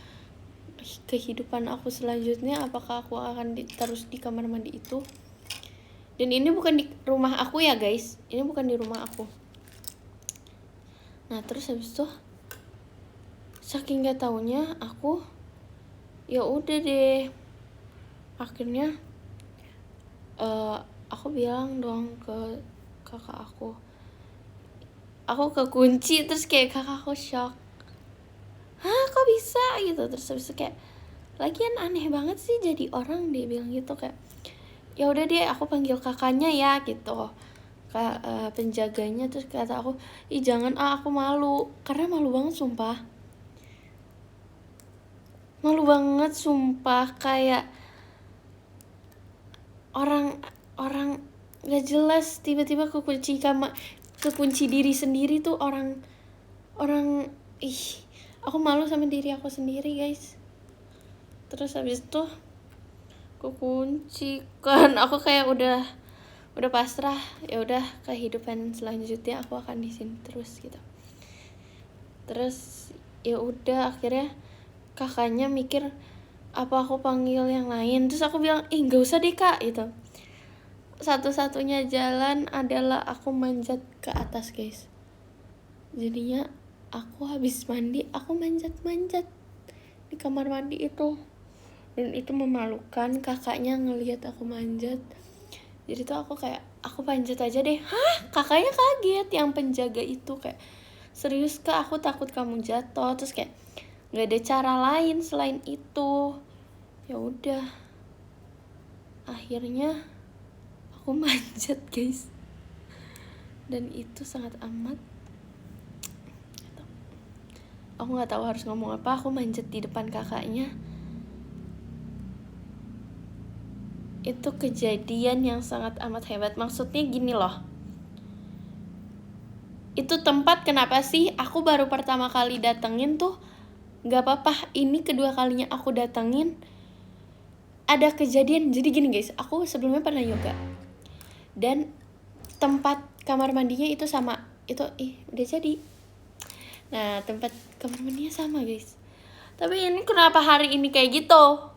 kehidupan aku selanjutnya, apakah aku akan terus di kamar mandi itu. Dan ini bukan di rumah aku ya guys, ini bukan di rumah aku. Nah terus habis itu saking gak taunya aku, ya udah deh, akhirnya aku bilang dong ke kakak aku kekunci. Terus kayak kakak aku shock, hah kok bisa gitu. Terus habis itu kayak, lagian aneh banget sih jadi orang, dia bilang gitu. Kayak ya udah deh, aku panggil kakaknya ya gitu, penjaganya. Terus kata aku, ih jangan, aku malu, karena malu banget sumpah, kayak orang nggak jelas tiba-tiba kekunci diri sendiri tuh. Orang aku malu sama diri aku sendiri guys. Terus habis itu kekunci kan, aku kayak udah pasrah, ya udah, kehidupan selanjutnya aku akan di sini terus gitu. Terus ya udah, akhirnya kakaknya mikir apa aku panggil yang lain. Terus aku bilang, nggak usah deh kak gitu. Satu-satunya jalan adalah aku manjat ke atas guys. Jadinya aku habis mandi, aku manjat di kamar mandi itu, dan itu memalukan. Kakaknya ngelihat aku manjat, jadi tuh aku kayak, aku panjat aja deh. Hah, kakaknya kaget, yang penjaga itu kayak, serius kak, aku takut kamu jatuh. Terus kayak nggak ada cara lain selain itu. Ya udah, akhirnya aku manjat guys, dan itu sangat amat, aku nggak tahu harus ngomong apa. Aku manjat di depan kakaknya. Itu kejadian yang sangat amat hebat. Maksudnya gini loh, itu tempat kenapa sih aku baru pertama kali datengin tuh nggak apa-apa, ini kedua kalinya aku datengin ada kejadian. Jadi gini guys, aku sebelumnya pernah yoga, dan tempat kamar mandinya itu sama, itu udah jadi. Nah tempat kamar mandinya sama guys, tapi ini kenapa hari ini kayak gitu?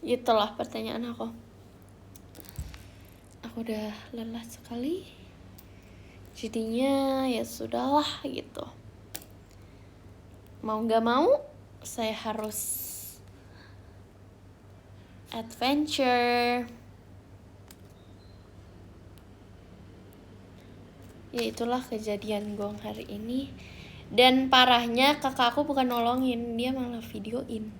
Itulah pertanyaan aku udah lelah sekali. Jadinya ya sudahlah gitu, mau gak mau saya harus adventure. Ya itulah kejadian gong hari ini. Dan parahnya kakak aku bukan nolongin, dia malah videoin.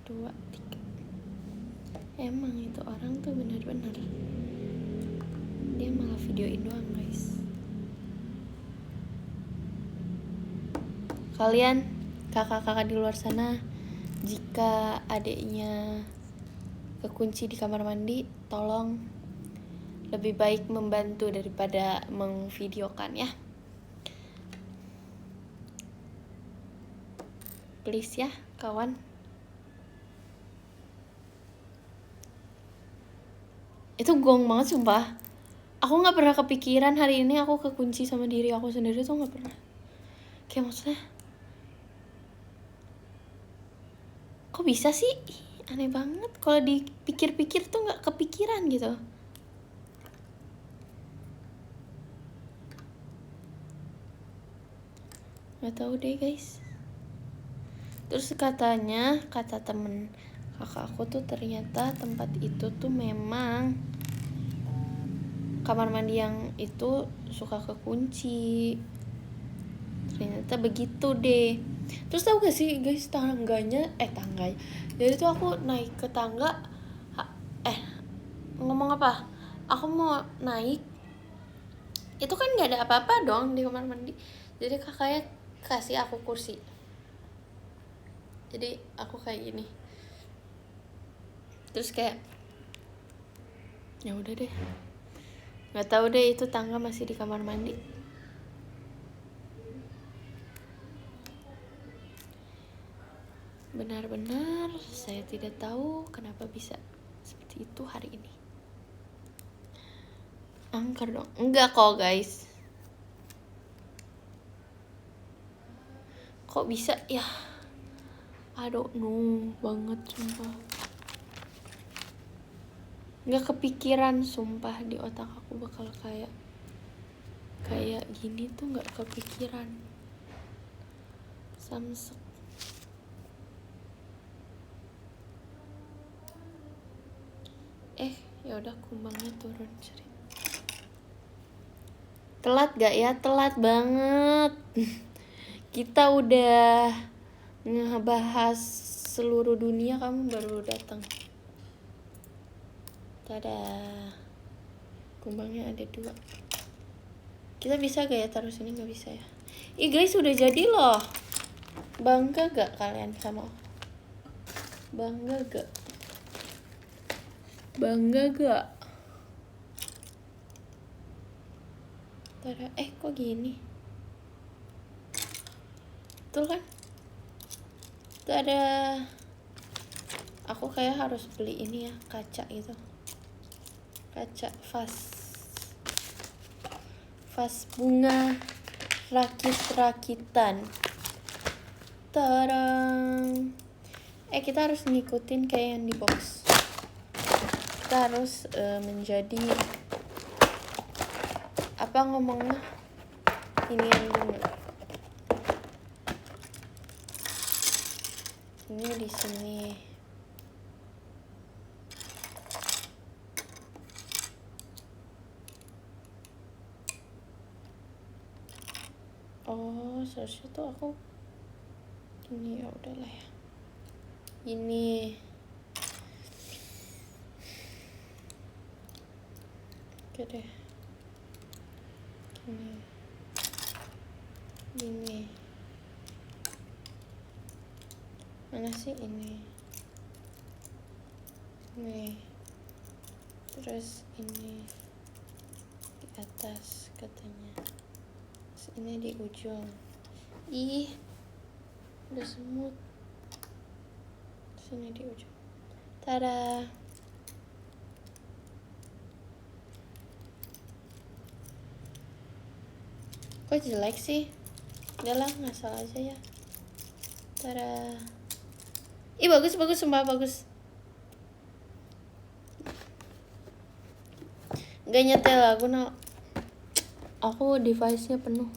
2, 3. Emang itu orang tuh benar-benar, dia malah videoin doang guys. Kalian kakak-kakak di luar sana, jika adiknya kekunci di kamar mandi, tolong lebih baik membantu daripada mengvideokan ya, please ya kawan. Itu gong banget sumpah. Aku gak pernah kepikiran hari ini aku kekunci sama diri aku sendiri tuh, gak pernah. Kayak maksudnya, kok bisa sih Aneh banget kalau dipikir-pikir tuh nggak kepikiran gitu. Nggak tahu deh guys. Terus katanya, kata temen kakak aku tuh ternyata tempat itu tuh memang kamar mandi yang itu suka kekunci. Ternyata begitu deh. Terus tahu gak sih guys, tangganya jadi tuh aku naik ke tangga, ngomong apa, aku mau naik itu kan nggak ada apa-apa dong di kamar mandi, jadi kakaknya kasih aku kursi, jadi aku kayak gini, terus kayak ya udah deh, nggak tahu deh itu tangga masih di kamar mandi. Benar-benar saya tidak tahu kenapa bisa seperti itu hari ini. Angker dong. Enggak kok guys. Kok bisa ya? I don't know banget sumpah. Nggak kepikiran sumpah di otak aku bakal kayak gini tuh, nggak kepikiran. Samsek. Ya udah kumbangnya turun. Telat gak ya? Telat banget. Kita udah ngebahas seluruh dunia, kamu baru datang. Dadah. Kumbangnya ada 2. Kita bisa gak ya taruh sini? Gak bisa ya. Ih guys, udah jadi loh. Bangga gak kalian sama aku? Bangga gak? Bangga gak? Tada. Kok gini? Betul kan? Itu ada, aku kayak harus beli ini ya, kaca gitu, kaca vas bunga rakit-rakitan. Tarang. Kita harus ngikutin kayak yang di box. Kita harus menjadi apa ngomongnya, ini yang dulu. Ini di sini. Oh, seharusnya tuh aku ini, ya udahlah ya. Ini. Oke deh. Ini. Mana sih ini? Nih. Terus ini di atas katanya. Terus ini di ujung. Ih, udah semut. Sini di ujung. Tada. Kok jelek sih? Udah lah, ngasal aja ya. Tada. Ih, bagus, sumpah bagus. Gak nyetel aku device-nya penuh.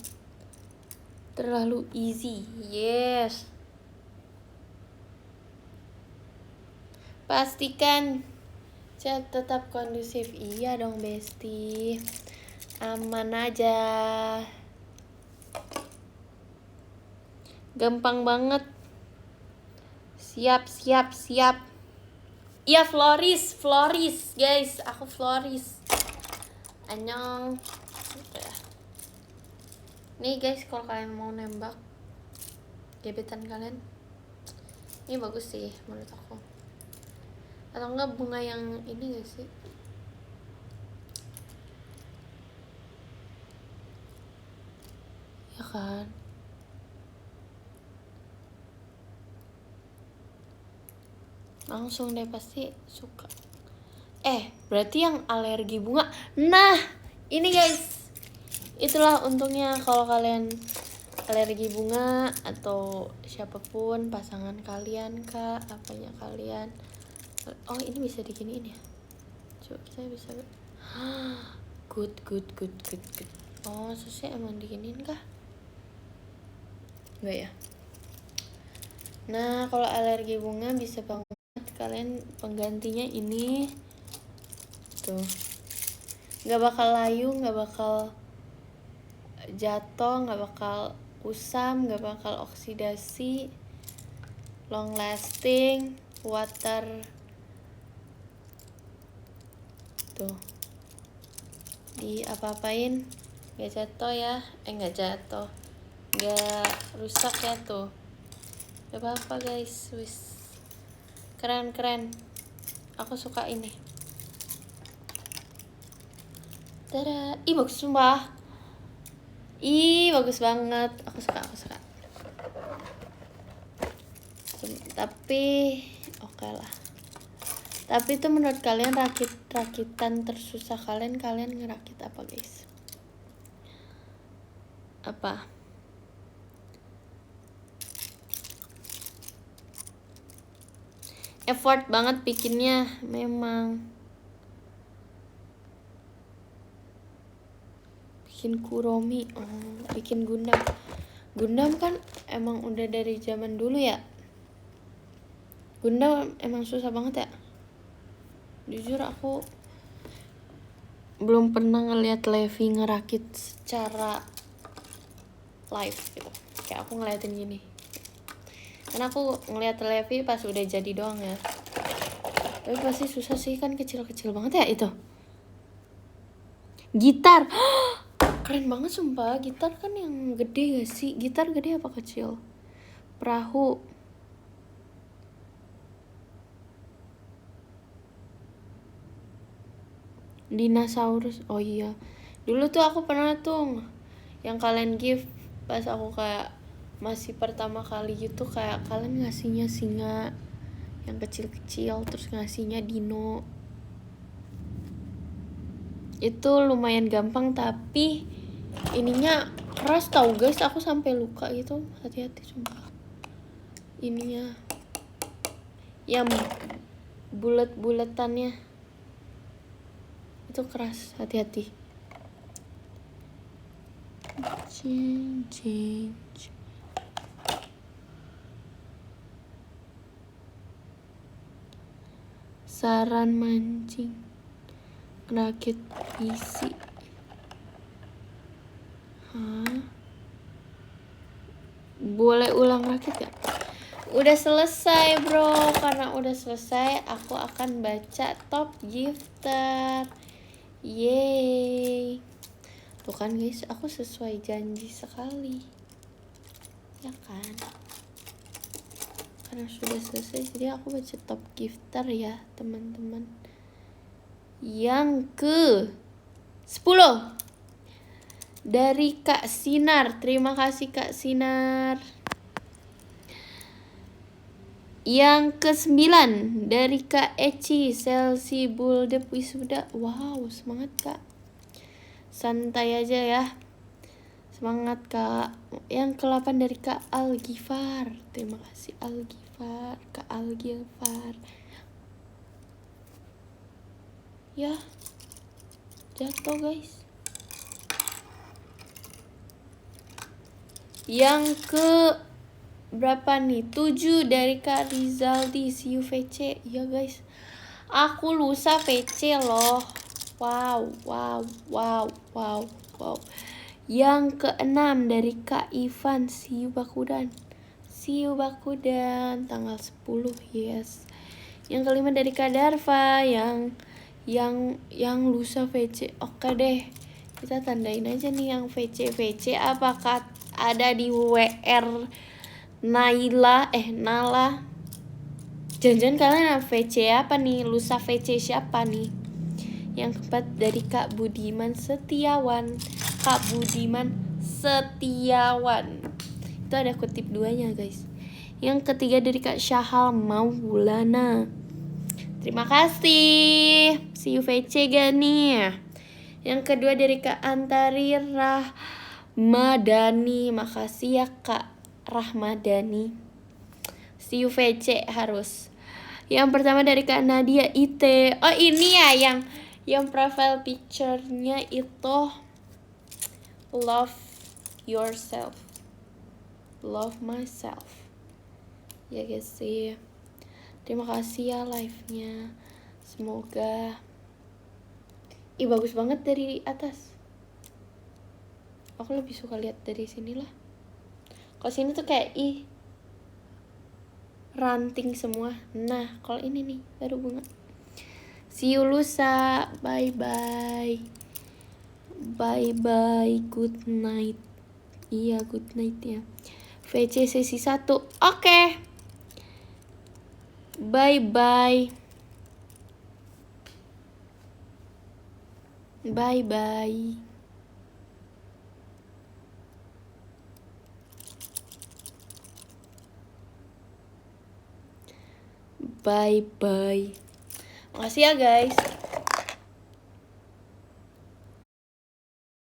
Terlalu easy. Yes. Pastikan chat tetap kondusif. Iya dong bestie. Aman aja. Gampang banget. Siap. Iya, Floris guys, aku Floris. Annyeong. Nih guys, kalau kalian mau nembak gebetan kalian, ini bagus sih menurut aku. Atau enggak bunga yang ini gak sih? Ya kan? Langsung deh, pasti suka. Berarti yang alergi bunga. Nah, ini guys, itulah untungnya kalau kalian alergi bunga, atau siapapun pasangan kalian kak, apanya kalian, Oh ini bisa diginiin ya. Coba kita bisa. Good. Oh susah emang diginiin kah? Enggak ya. Nah kalau alergi bunga bisa banget kalian penggantinya ini tuh, nggak bakal layu, nggak bakal jatuh, nggak bakal kusam, nggak bakal oksidasi, long lasting, water tuh, di apa-apain nggak jatuh ya, nggak jatuh, nggak rusak ya tuh, nggak apa-apa guys, wis keren, aku suka ini. Tada, ih bagus sumpah, ih bagus banget, aku suka. Tapi oke lah. Tapi itu menurut kalian rakitan tersusah kalian ngerakit apa guys? Apa? Effort banget bikinnya memang. Bikin Kuromi, bikin Gundam. Gundam kan emang udah dari zaman dulu ya. Gundam emang susah banget ya. Jujur aku belum pernah ngeliat Levi ngerakit secara live gitu. Kayak aku ngeliatin gini. Karena aku ngeliat Levi pas udah jadi doang ya. Tapi pasti susah sih, kan kecil-kecil banget ya itu. Gitar. Keren banget sumpah. Gitar kan yang gede gak sih? Gitar gede apa kecil? Perahu. Dinosaurus. Oh iya. Dulu tuh aku pernah tuh yang kalian give pas aku kayak masih pertama kali gitu, kayak kalian ngasihnya singa yang kecil-kecil, terus ngasihnya dino. Itu lumayan gampang tapi ininya keras tau guys, aku sampai luka gitu. Hati-hati sumpah. Ininya yang bulet-buletannya itu keras, hati-hati. Change. Saran mancing, rakit PC. Boleh ulang rakit gak? Udah selesai bro. Karena udah selesai, aku akan baca top gifter. Yeay. Tuh kan guys, aku sesuai janji sekali, ya kan? Karena sudah selesai, jadi aku baca top gifter ya teman-teman. Yang ke 10 dari Kak Sinar. Terima kasih Kak Sinar. Yang ke-9 dari Kak Eci. Selsi Buldep Wisuda. Wow, semangat Kak. Santai aja ya. Semangat Kak. Yang ke-8 dari Kak Algifar. Terima kasih Algifar. Kak Algifar. Ya. Jatuh guys. Yang ke berapa nih? 7 dari Kak Rizaldi. See you VC. Ya guys. Aku lusa VC loh. Wow. Yang ke-6 dari Kak Ivan. See you Bakudan. Tanggal 10. Yes. Yang ke-5 dari Kak Darva. Yang lusa VC. Oke deh. Kita tandain aja nih yang VC. Apakah ada di WR Nala? Jangan-jangan kalian VC apa nih? Lusa VC siapa nih? Yang keempat dari Kak Budiman Setiawan. Itu ada kutip 2-nya guys. Yang ketiga dari Kak Syahal Maulana. Terima kasih. See you VC gak nih? Yang kedua dari Kak Antari Rahmadani. Makasih ya Kak Rahmadani. See you VC harus. Yang pertama dari Kak Nadia IT. Oh ini ya yang profile picture-nya itu love yourself. Love myself. Ya guys sih. Terima kasih ya live-nya. Semoga bagus banget dari atas. Aku lebih suka lihat dari sini lah. Kalau sini tuh kayak ranting semua. Nah, kalau ini nih baru bunga. See you lusa. Bye bye. Bye bye. Good night. Iya, good night ya. VC sesi 1. Oke. Bye bye. Bye bye. Bye bye. Makasih ya guys.